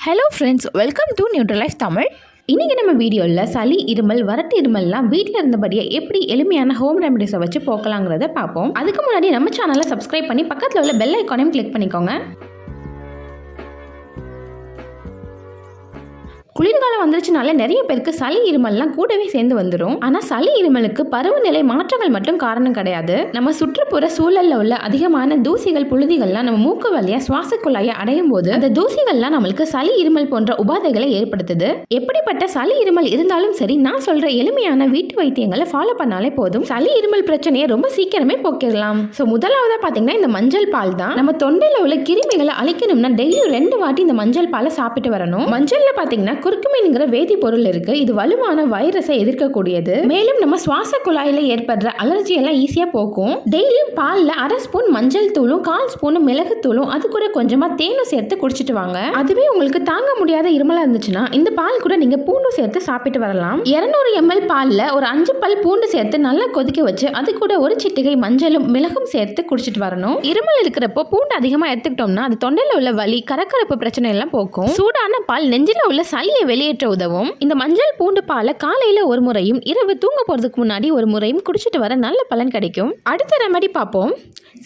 Hello friends, welcome to Neutralife Tamil. இன்றைக்கி நம்ம வீடியோவில் சளி, இருமல், வறட்டு இருமல்லாம் வீட்டில் இருந்தபடியே எப்படி எளிமையான ஹோம் ரெமடிஸை வச்சு போக்கலாங்கிறத பார்ப்போம். அதுக்கு முன்னாடி நம்ம சேனலை சப்ஸ்கிரைப் பண்ணி பக்கத்தில் உள்ள பெல் ஐக்கானையும் கிளிக் பண்ணிக்கோங்க. குளிர்காலம் வந்துருச்சுனால நிறைய பேருக்கு சளி இருமல்லாம் கூடவே சேர்ந்து வந்துடும். ஆனால் சளி இருமலுக்கு பருவநிலை மாற்றங்கள் மட்டும் காரணம் கிடையாது. நம்ம சுற்றுப்புற சூழல்ல உள்ள அதிகமான தூசிகள், புழுதிகள்லாம் நம்ம மூக்கு வழியா சுவாச குழாயை அடையும் போது அந்த தூசிகள்லாம் நம்மளுக்கு சளி இருமல் போன்ற உபாதைகளை ஏற்படுத்துது. எப்படிப்பட்ட சளி இருமல் இருந்தாலும் சரி, நான் சொல்ற எளிமையான வீட்டு வைத்தியங்களை ஃபாலோ பண்ணாலே போதும், சளி இருமல் பிரச்சனையை ரொம்ப சீக்கிரமே போக்கிடலாம். ஸோ முதலாவதா பாத்தீங்கன்னா இந்த மஞ்சள் பால் தான். நம்ம தொண்டையில உள்ள கிருமிகளை அழிக்கணும்னா டெய்லி 2 வாட்டி இந்த மஞ்சள் பாலை சாப்பிட்டு வரணும். மஞ்சள்ல பாத்தீங்கன்னா குர்குமின்ங்கிற வேதிப்பொருள் இருக்கு. இது வலுவான வைரஸை எதிர்க்கக்கூடியது. மேலும் நம்ம சுவாச குழாயில ஏற்படுற அலர்ஜி எல்லாம் ஈஸியா போக்கும். டெய்லியும் பால்ல 1/2 ஸ்பூன் மஞ்சள் தூளும் 1/4 ஸ்பூன் மிளகு தூளும் அது கூட கொஞ்சமா தேனும் சேர்த்து குடிச்சிட்டு வாங்க. அதுவே உங்களுக்கு தாங்க முடியாத இருமலா இருந்துச்சுன்னா இந்த பால் கூட நீங்க பூண்டு சேர்த்து சாப்பிட்டு வரலாம். 200 ml பால்ல ஒரு 5 பல் பூண்டு சேர்த்து நல்லா கொதிக்க வச்சு அது கூட ஒரு சிட்டிகை மஞ்சளும் மிளகும் சேர்த்து குடிச்சிட்டு வரணும். இருமல் இருக்கிறப்போ பூண்டு அதிகமா எடுத்துக்கிட்டோம்னா அது தொண்டையில உள்ள வலி, கரக்கரப்பு பிரச்சனை எல்லாம் போக்கும். சூடான பால் நெஞ்சில உள்ள சளியை வெளியேற்ற உதவும். இந்த மஞ்சள் பூண்டு பாலை காலையில ஒரு முறையும் இரவு தூங்க போறதுக்கு முன்னாடி ஒரு முறையும் குடிச்சிட்டு வர நல்ல பலன் கிடைக்கும். அடுத்த ரெமடி பார்ப்போம்.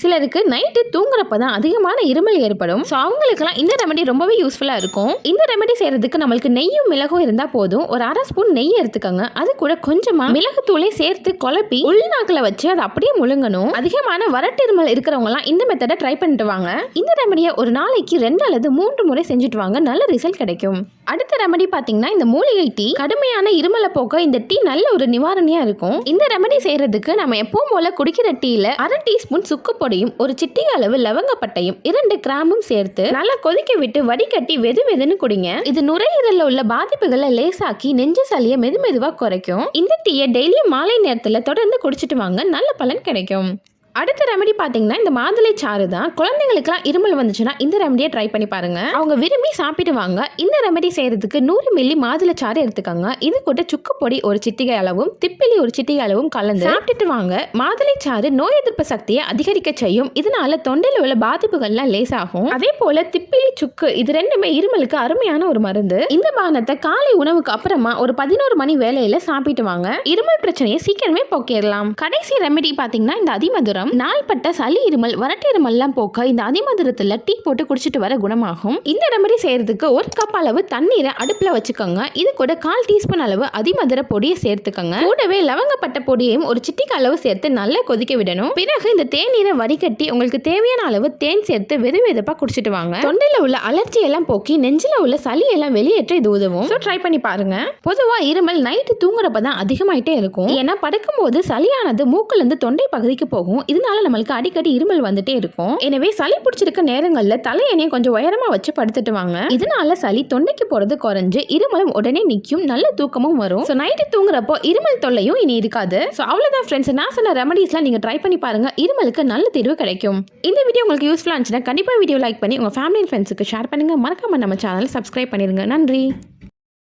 சிலருக்கு நைட்டு தூங்குறப்பதான் அதிகமான இருமல் ஏற்படும். ஸோ அவங்களுக்குலாம் இந்த ரெமடி ரொம்பவே யூஸ்ஃபுல்லாக இருக்கும். இந்த ரெமடி செய்யறதுக்கு நம்மளுக்கு நெய்யும் மிளகும் இருந்தால் போதும். ஒரு 1/2 ஸ்பூன் நெய் எடுத்துக்கோங்க. அது கூட கொஞ்சமாக மிளகு தூளை சேர்த்து குழப்பி உள்நாக்கில் வச்சு அதை அப்படியே முழுங்கணும். அதிகமான வறட்டு இருமல் இருக்கிறவங்கலாம் இந்த மெத்தடை ட்ரை பண்ணிட்டு வாங்க. இந்த ரெமடியை ஒரு நாளைக்கு 2 அல்லது 3 முறை செஞ்சுட்டு வாங்க, நல்ல ரிசல்ட் கிடைக்கும். அடுத்த ரெமடி பார்த்தீங்கன்னா இந்த மூலிகை டீ. கடுமையான இருமலை போக்க இந்த டீ நல்ல ஒரு நிவாரணியா இருக்கும். இந்த ரெமடி செய்யறதுக்கு நம்ம எப்பவும் போல குடிக்கிற டீல 1/2 டீஸ்பூன் சுக்கு பொடியும் ஒரு சிட்டிகை அளவு லவங்கப்பட்டையும் 2 கிராம்பும் சேர்த்து நல்லா கொதிக்க விட்டு வடிகட்டி வெது வெதுன்னு குடிங்க. இது நுரையீரல்ல உள்ள பாதிப்புகளை லேசாக்கி நெஞ்சு சளியை மெதுவா குறைக்கும். இந்த டீயை டெய்லியும் மாலை நேரத்துல தொடர்ந்து குடிச்சிட்டு வாங்க, நல்ல பலன் கிடைக்கும். அடுத்த ரெமடி பார்த்தீங்கன்னா இந்த மாதுளை சாறு தான். குழந்தைங்களுக்குலாம் இருமல் வந்துச்சுன்னா இந்த ரெமடியை ட்ரை பண்ணி பாருங்க, அவங்க விரும்பி சாப்பிடுவாங்க. இந்த ரெமடி செய்யறதுக்கு 100 மில்லி மாதுளை சாறு எடுத்துக்கோங்க. இது கூட சுக்கு பொடி ஒரு சிட்டிகை அளவும் திப்பிலி ஒரு சிட்டிகை அளவும் கலந்து சாப்பிட்டுட்டு வாங்க. மாதுளை சாறு நோய் எதிர்ப்பு சக்தியை அதிகரிக்க செய்யும். இதனால தொண்டையில் உள்ள பாதிப்புகள்லாம் லேசாகும். அதே போல திப்பிலி, சுக்கு இது ரெண்டுமே இருமலுக்கு அருமையான ஒரு மருந்து. இந்த பானத்தை காலை உணவுக்கு அப்புறமா ஒரு 11 மணி வேலையில சாப்பிட்டு வாங்க, இருமல் பிரச்சனையை சீக்கிரமே போக்கிடலாம். கடைசி ரெமடி பார்த்தீங்கன்னா இந்த அதிமதுரம். நாள்பட்ட சளி, இருமல், வறட்டு இருமல்லாம் போக்க இந்த அதிமதுரத்துல டீ போட்டு குடிச்சிட்டு வர குணமாகும். இந்த ரெமடி செய்யறதுக்கு 1 கப் அளவு தண்ணீரை அடுப்புல வச்சுக்கோங்க. இது கூட 1/4 டீஸ்பூன் அளவு அதிமதுர பொடியை சேர்த்துக்கோங்க. கூடவே லவங்கப்பட்ட பொடியையும் ஒரு சிட்டிகை அளவு சேர்த்து நல்லா கொதிக்க விடணும். பிறகு இந்த தேநீரை வடிகட்டி உங்களுக்கு தேவையான அளவு தேன் சேர்த்து வெதுவெதுப்பா குடிச்சிட்டு வாங்க. தொண்டையில உள்ள அலர்ஜி எல்லாம் போக்கி நெஞ்சில உள்ள சளி எல்லாம் வெளியேற்ற இது உதவும். ட்ரை பண்ணி பாருங்க. பொதுவா இருமல் நைட்டு தூங்குறப்பதான் அதிகமாயிட்டே இருக்கும். ஏன்னா படுக்கும் போது சளியானது மூக்குல இருந்து தொண்டை பகுதிக்கு போகும். இதனால நம்மளுக்கு அடிக்கடி இருமல் வந்துட்டே இருக்கும். எனவே சளி பிடிச்சிருக்க நேரங்கள்ல தலையணையை கொஞ்சம் உயரமா வச்சு படுத்துட்டு வாங்க. இதனால சளி தொண்டைக்கு போறது குறைஞ்சு இருமலும் உடனே நிற்கும், நல்ல தூக்கமும் வரும். நைட்டு தூங்குறப்போ இருமல் தொல்லையும் இனி இருக்காது. அவ்வளவுதான் ஃப்ரெண்ட்ஸ், நான் சொன்ன ரெமடிஸ்லாம் நீங்க ட்ரை பண்ணி பாருங்க, இருமலுக்கு நல்ல தீர்வு கிடைக்கும். இந்த வீடியோ உங்களுக்கு யூஸ்ஃபுல்லா இருந்துச்சுன்னா கண்டிப்பா வீடியோ லைக் பண்ணி உங்க ஃபேமிலி அண்ட் ஃப்ரெண்ட்ஸுக்கு ஷேர் பண்ணுங்க. மறக்காம நம்ம சேனலை சப்ஸ்கிரைப் பண்ணிருங்க. நன்றி.